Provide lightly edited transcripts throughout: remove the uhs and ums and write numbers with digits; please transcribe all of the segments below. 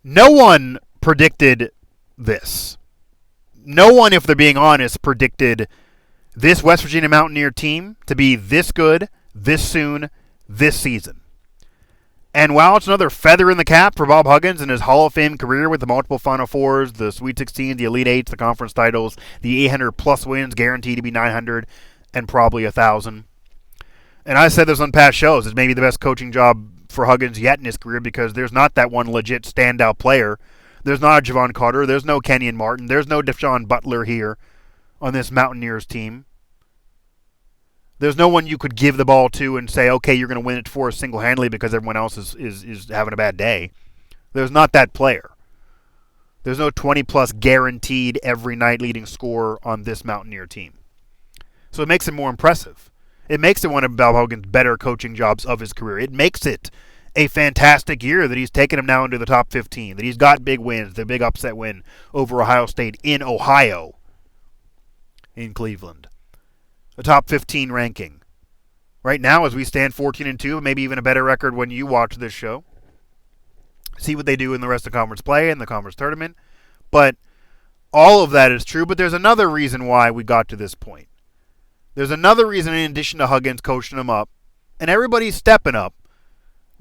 No one predicted this. No one, if they're being honest, predicted this West Virginia Mountaineer team to be this good, this soon, this season. And while it's another feather in the cap for Bob Huggins in his Hall of Fame career with the multiple Final Fours, the Sweet 16, the Elite Eights, the conference titles, the 800-plus wins guaranteed to be 900 and probably 1,000. And I said this on past shows, it's maybe the best coaching job for Huggins yet in his career because there's not that one legit standout player. There's not a Javon Carter. There's no Kenyon Martin. There's no Deshaun Butler here on this Mountaineers team. There's no one you could give the ball to and say, okay, you're going to win it for us single-handedly because everyone else is having a bad day. There's not that player. There's no 20-plus guaranteed every night leading scorer on this Mountaineer team. So it makes it more impressive. It makes it one of Bob Huggins' better coaching jobs of his career. It makes it a fantastic year that he's taken him now into the top 15, that he's got big wins, the big upset win over Ohio State in Ohio, in Cleveland. A top 15 ranking. Right now, as we stand 14-2, maybe even a better record when you watch this show. See what they do in the rest of conference play and the conference tournament. But all of that is true, but there's another reason why we got to this point. There's another reason in addition to Huggins coaching them up, and everybody's stepping up,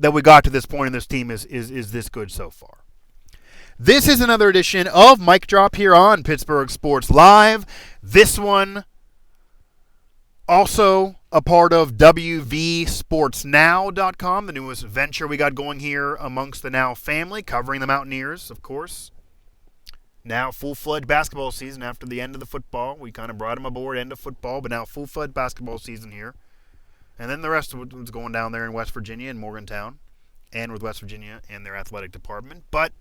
that we got to this point and this team is this good so far. This is another edition of Mic Drop here on Pittsburgh Sports Live. This one also a part of WVSportsNow.com, the newest venture we got going here amongst the Now family, covering the Mountaineers, of course. Now full-fledged basketball season after the end of the football. We kind of brought them aboard, end of football, but now full-fledged basketball season here. And then the rest of it was going down there in West Virginia and Morgantown, and with West Virginia and their athletic department. But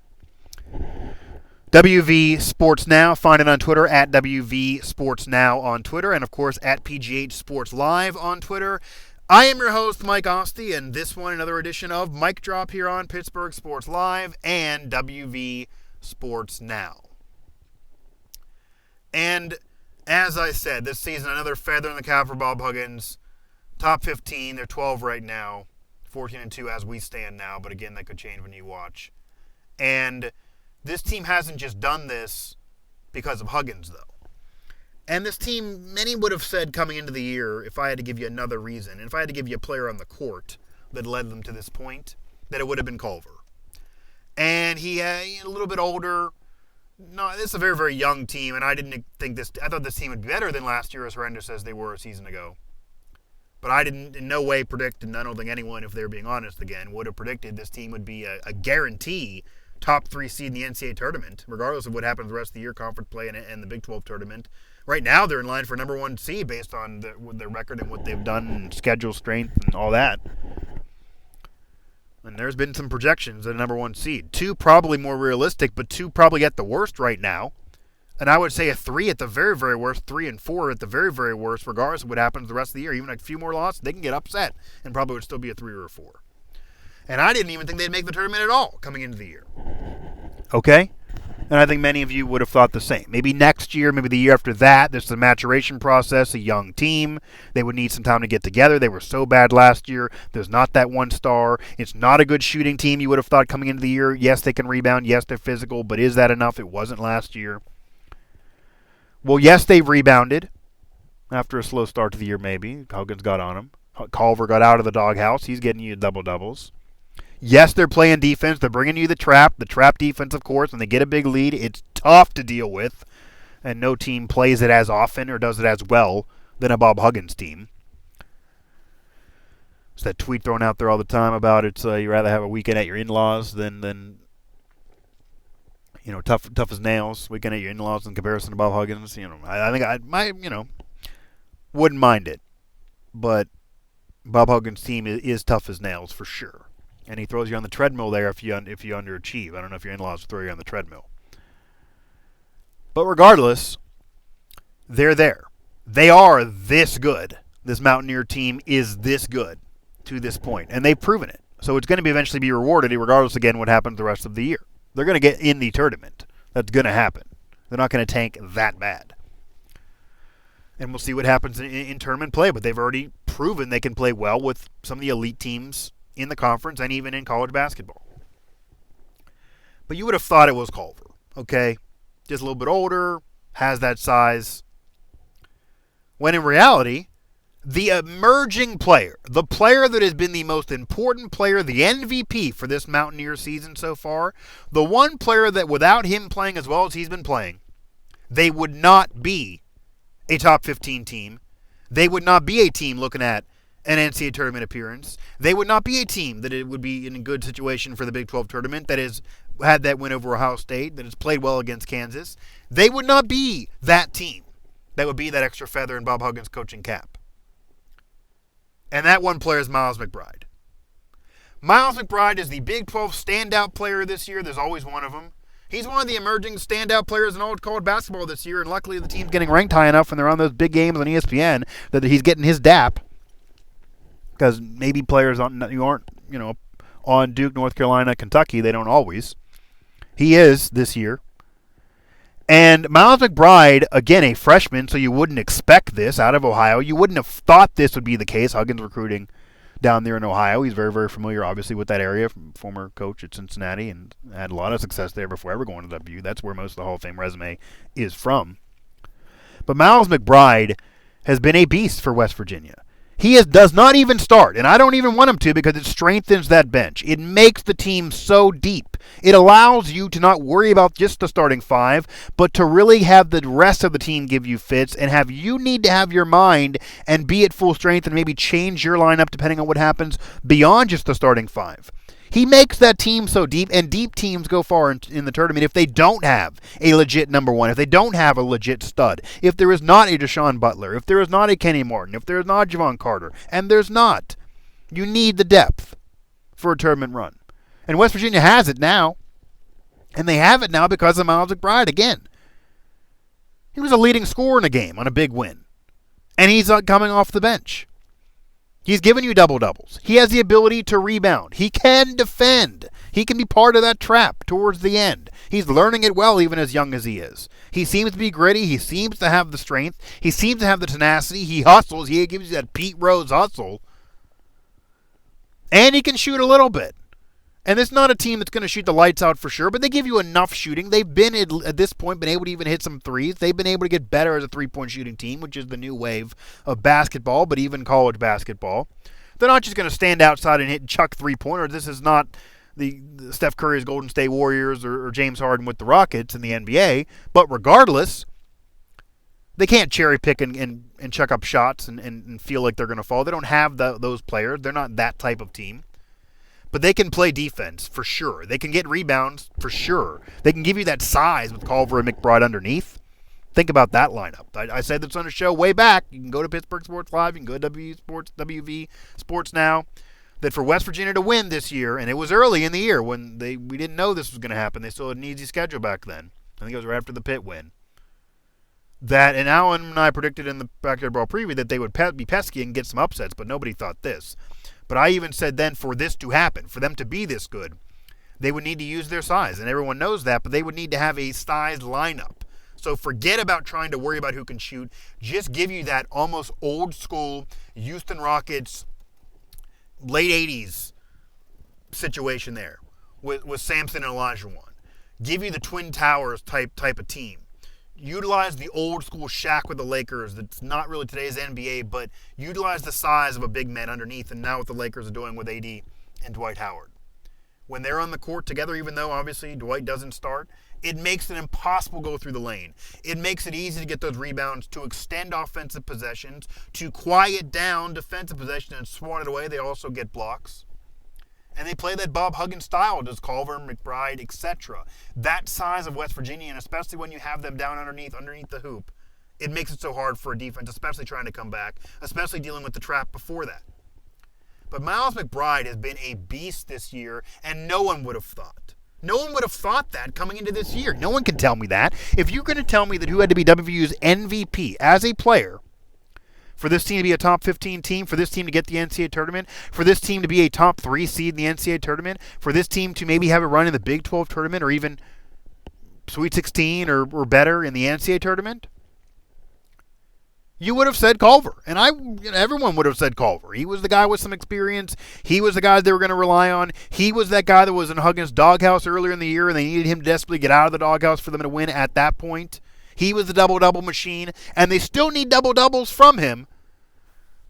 WV Sports Now, find it on Twitter at WV Sports Now on Twitter, and of course at PGH Sports Live on Twitter. I am your host, Mike Asti, and this one another edition of Mic Drop here on Pittsburgh Sports Live and WV Sports Now. And as I said, this season another feather in the cap for Bob Huggins. Top 15, they're 12 right now, 14-2 as we stand now, but again that could change when you watch. And this team hasn't just done this because of Huggins, though. And this team, many would have said coming into the year, if I had to give you another reason, and if I had to give you a player on the court that led them to this point, that it would have been Culver. And he, a little bit older. No, this is a very, very young team, and I thought this team would be better than last year, as horrendous as they were a season ago. But I didn't in no way predict, and I don't think anyone, if they're being honest again, would have predicted this team would be a guarantee top 3 seed in the NCAA tournament, regardless of what happens the rest of the year, conference play and the Big 12 tournament. Right now, they're in line for number 1 seed based on their record and what they've done and schedule strength and all that. And there's been some projections at a number 1 seed. 2 probably more realistic, but 2 probably at the worst right now. And I would say a 3 at the very, very worst, 3 and 4 at the very, very worst, regardless of what happens the rest of the year. Even a few more losses, they can get upset and probably would still be a 3 or a 4. And I didn't even think they'd make the tournament at all coming into the year. Okay? And I think many of you would have thought the same. Maybe next year, maybe the year after that, there's a maturation process, a young team. They would need some time to get together. They were so bad last year. There's not that one star. It's not a good shooting team you would have thought coming into the year. Yes, they can rebound. Yes, they're physical. But is that enough? It wasn't last year. Well, yes, they've rebounded after a slow start to the year maybe. Huggins got on him. Culver got out of the doghouse. He's getting you double-doubles. Yes, they're playing defense. They're bringing you the trap defense, of course. When they get a big lead, it's tough to deal with, and no team plays it as often or does it as well than a Bob Huggins team. It's that tweet thrown out there all the time about it's you'd rather have a weekend at your in-laws than tough as nails weekend at your in-laws in comparison to Bob Huggins. I think I wouldn't mind it, but Bob Huggins' team is tough as nails for sure. And he throws you on the treadmill there if you underachieve. I don't know if your in-laws throw you on the treadmill. But regardless, they're there. They are this good. This Mountaineer team is this good to this point. And they've proven it. So it's going to eventually be rewarded regardless, again, what happens the rest of the year. They're going to get in the tournament. That's going to happen. They're not going to tank that bad. And we'll see what happens in tournament play. But they've already proven they can play well with some of the elite teams in the conference and even in college basketball. but you would have thought it was Culver, okay? Just a little bit older, has that size. When in reality, the emerging player, the player that has been the most important player, the MVP for this Mountaineer season so far, the one player that without him playing as well as he's been playing, they would not be a top 15 team. They would not be a team looking at an NCAA tournament appearance. They would not be a team that it would be in a good situation for the Big 12 tournament that has had that win over Ohio State, that has played well against Kansas. They would not be that team that would be that extra feather in Bob Huggins' coaching cap. And that one player is Miles McBride. Miles McBride is the Big 12 standout player this year. There's always one of them. He's one of the emerging standout players in all college basketball this year, and luckily the team's getting ranked high enough when they're on those big games on ESPN that he's getting his dap. Because maybe players who aren't, on Duke, North Carolina, Kentucky, they don't always. He is this year. And Miles McBride, again, a freshman, so you wouldn't expect this out of Ohio. You wouldn't have thought this would be the case. Huggins recruiting down there in Ohio. He's very, very familiar, obviously, with that area, former coach at Cincinnati, and had a lot of success there before ever going to WVU. That's where most of the Hall of Fame resume is from. But Miles McBride has been a beast for West Virginia. He does not even start, and I don't even want him to because it strengthens that bench. It makes the team so deep. It allows you to not worry about just the starting five, but to really have the rest of the team give you fits and have you need to have your mind and be at full strength and maybe change your lineup depending on what happens beyond just the starting five. He makes that team so deep, and deep teams go far in the tournament if they don't have a legit number one, if they don't have a legit stud, if there is not a Deshaun Butler, if there is not a Kenny Martin, if there is not Javon Carter, and there's not. You need the depth for a tournament run. And West Virginia has it now, and they have it now because of Miles McBride again. He was a leading scorer in a game on a big win, and he's coming off the bench. He's given you double-doubles. He has the ability to rebound. He can defend. He can be part of that trap towards the end. He's learning it well even as young as he is. He seems to be gritty. He seems to have the strength. He seems to have the tenacity. He hustles. He gives you that Pete Rose hustle. And he can shoot a little bit. And it's not a team that's going to shoot the lights out for sure, but they give you enough shooting. They've been, at this point, been able to even hit some threes. They've been able to get better as a three-point shooting team, which is the new wave of basketball, but even college basketball. They're not just going to stand outside and hit and chuck three-pointers. This is not the Steph Curry's Golden State Warriors or James Harden with the Rockets in the NBA. But regardless, they can't cherry-pick and chuck up shots and feel like they're going to fall. They don't have those players. They're not that type of team. But they can play defense for sure. They can get rebounds for sure. They can give you that size with Culver and McBride underneath. Think about that lineup. I said this on a show way back. You can go to Pittsburgh Sports Live. You can go to WV Sports Now. That for West Virginia to win this year, and it was early in the year when we didn't know this was going to happen. They still had an easy schedule back then. I think it was right after the Pitt win. And Alan and I predicted in the Backyard Brawl preview that they would be pesky and get some upsets, but nobody thought this. But I even said then for this to happen, for them to be this good, they would need to use their size. And everyone knows that, but they would need to have a sized lineup. So forget about trying to worry about who can shoot. Just give you that almost old school Houston Rockets late 80s situation there with Sampson and Olajuwon. Give you the Twin Towers type of team. Utilize the old school Shaq with the Lakers that's not really today's NBA, but utilize the size of a big man underneath, and now what the Lakers are doing with AD and Dwight Howard. When they're on the court together, even though obviously Dwight doesn't start, it makes it impossible to go through the lane. It makes it easy to get those rebounds, to extend offensive possessions, to quiet down defensive possession and swat it away. They also get blocks. And they play that Bob Huggins style, does Culver, McBride, etc. That size of West Virginia, and especially when you have them down underneath the hoop, it makes it so hard for a defense, especially trying to come back, especially dealing with the trap before that. But Miles McBride has been a beast this year, and no one would have thought. No one would have thought that coming into this year. No one can tell me that. If you're going to tell me that who had to be WVU's MVP as a player for this team to be a top 15 team, for this team to get the NCAA tournament, for this team to be a top 3 seed in the NCAA tournament, for this team to maybe have a run in the Big 12 tournament or even Sweet 16 or better in the NCAA tournament, you would have said Culver. And everyone would have said Culver. He was the guy with some experience. He was the guy they were going to rely on. He was that guy that was in Huggins' doghouse earlier in the year, and they needed him to desperately get out of the doghouse for them to win at that point. He was the double-double machine, and they still need double-doubles from him.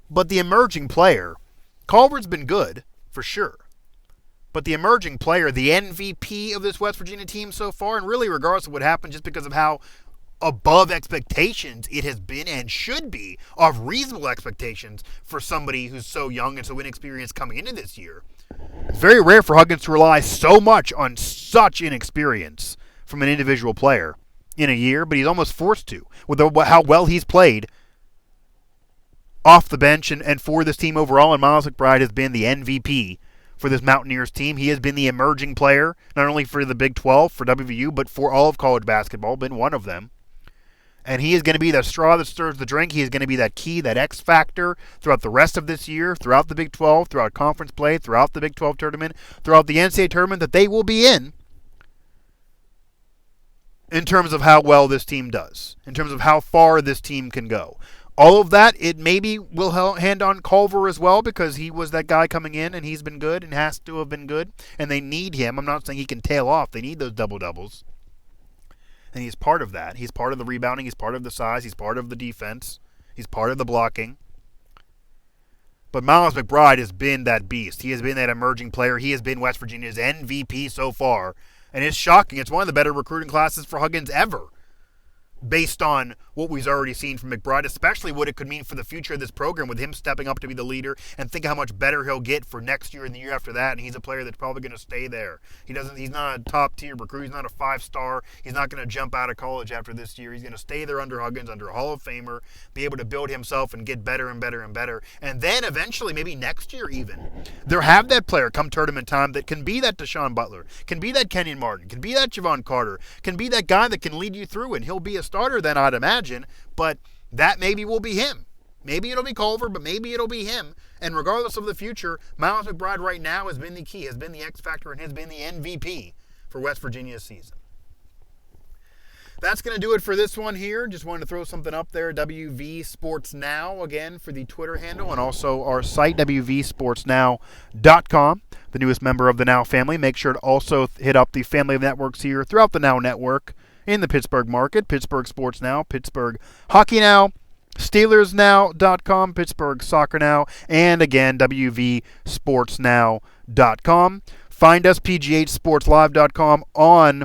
But the emerging player, Culver's been good, for sure. But the emerging player, the MVP of this West Virginia team so far, and really regardless of what happened, just because of how above expectations it has been and should be, of reasonable expectations for somebody who's so young and so inexperienced coming into this year. It's very rare for Huggins to rely so much on such inexperience from an individual player in a year, but he's almost forced to with how well he's played off the bench and for this team overall. And Miles McBride has been the MVP for this Mountaineers team. He has been the emerging player, not only for the Big 12, for WVU, but for all of college basketball, been one of them. And he is going to be the straw that stirs the drink. He is going to be that key, that X factor throughout the rest of this year, throughout the Big 12, throughout conference play, throughout the Big 12 tournament, throughout the NCAA tournament that they will be in terms of how well this team does, in terms of how far this team can go. All of that, it maybe will hand on Culver as well, because he was that guy coming in and he's been good and has to have been good, and they need him. I'm not saying he can tail off. They need those double-doubles. And he's part of that. He's part of the rebounding. He's part of the size. He's part of the defense. He's part of the blocking. But Miles McBride has been that beast. He has been that emerging player. He has been West Virginia's MVP so far. And it's shocking. It's one of the better recruiting classes for Huggins ever, based on what we've already seen from McBride, especially what it could mean for the future of this program with him stepping up to be the leader, and think how much better he'll get for next year and the year after that. And he's a player that's probably going to stay there. He's not a top-tier recruit. He's not a 5-star. He's not going to jump out of college after this year. He's going to stay there under Huggins, under a Hall of Famer, be able to build himself and get better and better and better. And then eventually, maybe next year even, they'll have that player come tournament time that can be that Deshaun Butler, can be that Kenyon Martin, can be that Javon Carter, can be that guy that can lead you through, and he'll be a starter then, I'd imagine. But that maybe will be him. Maybe it'll be Culver, but maybe it'll be him. And regardless of the future, Miles McBride right now has been the key, has been the X factor, and has been the MVP for West Virginia's season. That's going to do it for this one here. Just wanted to throw something up there. WV Sports Now, again, for the Twitter handle, and also our site, WVSportsNow.com, the newest member of the Now family. Make sure to also hit up the family of networks here throughout the Now Network in the Pittsburgh market. Pittsburgh Sports Now, Pittsburgh Hockey Now, SteelersNow.com, Pittsburgh Soccer Now, and again, WVSportsNow.com. Find us, PGHSportsLive.com, on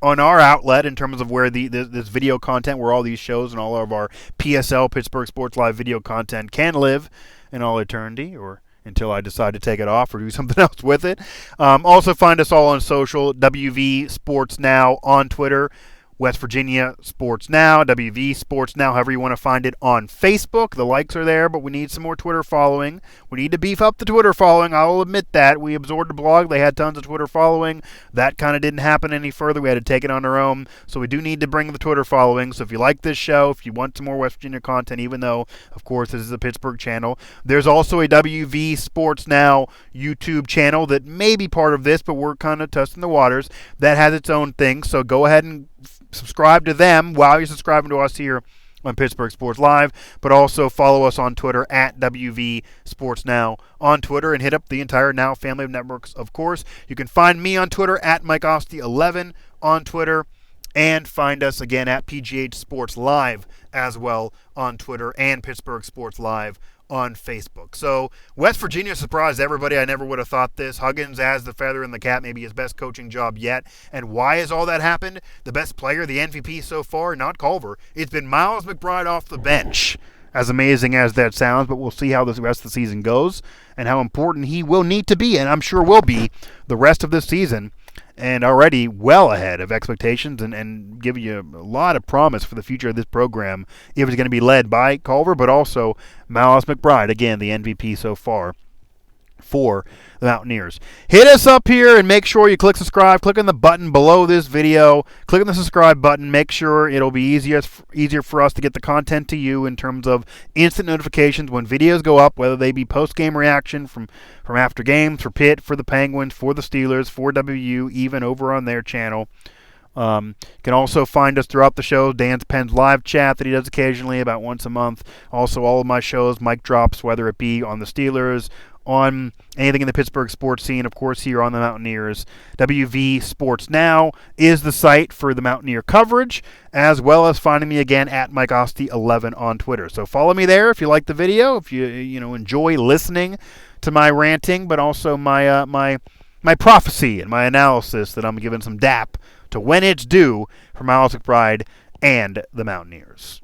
our outlet in terms of where this video content, where all these shows and all of our PSL, Pittsburgh Sports Live video content, can live in all eternity, or until I decide to take it off or do something else with it. Also find us all on social, WV Sports Now on Twitter, West Virginia Sports Now, WV Sports Now, however you want to find it on Facebook. The likes are there, but we need some more Twitter following. We need to beef up the Twitter following. I'll admit that. We absorbed the blog. They had tons of Twitter following. That kind of didn't happen any further. We had to take it on our own. So we do need to bring the Twitter following. So if you like this show, if you want some more West Virginia content, even though, of course, this is a Pittsburgh channel, there's also a WV Sports Now YouTube channel that may be part of this, but we're kind of testing the waters. That has its own thing. So go ahead and subscribe to them while you're subscribing to us here on Pittsburgh Sports Live, but also follow us on Twitter at WV Sports Now on Twitter, and hit up the entire Now family of networks, of course. You can find me on Twitter at Mike Asti 11 on Twitter, and find us again at PGH Sports Live as well on Twitter, and Pittsburgh Sports Live on Facebook. So West Virginia surprised everybody. I never would have thought this. Huggins has the feather in the cap, maybe his best coaching job yet. And why has all that happened? The best player, the MVP so far, not Culver. It's been Miles McBride off the bench. As amazing as that sounds, but we'll see how the rest of the season goes and how important he will need to be, and I'm sure will be, the rest of this season. And already well ahead of expectations, and give you a lot of promise for the future of this program if it's going to be led by Culver, but also Miles McBride, again, the MVP so far for the Mountaineers. Hit us up here and make sure you click subscribe. Click on the button below this video. Click on the subscribe button. Make sure it'll be easier for us to get the content to you in terms of instant notifications when videos go up, whether they be post-game reaction from after games, for Pitt, for the Penguins, for the Steelers, for WVU, even over on their channel. You can also find us throughout the show, Dan's Pens live chat that he does occasionally about once a month. Also, all of my shows, Mike drops, whether it be on the Steelers, on anything in the Pittsburgh sports scene, of course, here on the Mountaineers. WV Sports Now is the site for the Mountaineer coverage, as well as finding me again at Mike Asti 11 on Twitter. So follow me there if you like the video, if you enjoy listening to my ranting, but also my my prophecy and my analysis that I'm giving some dap to when it's due for Miles McBride and the Mountaineers.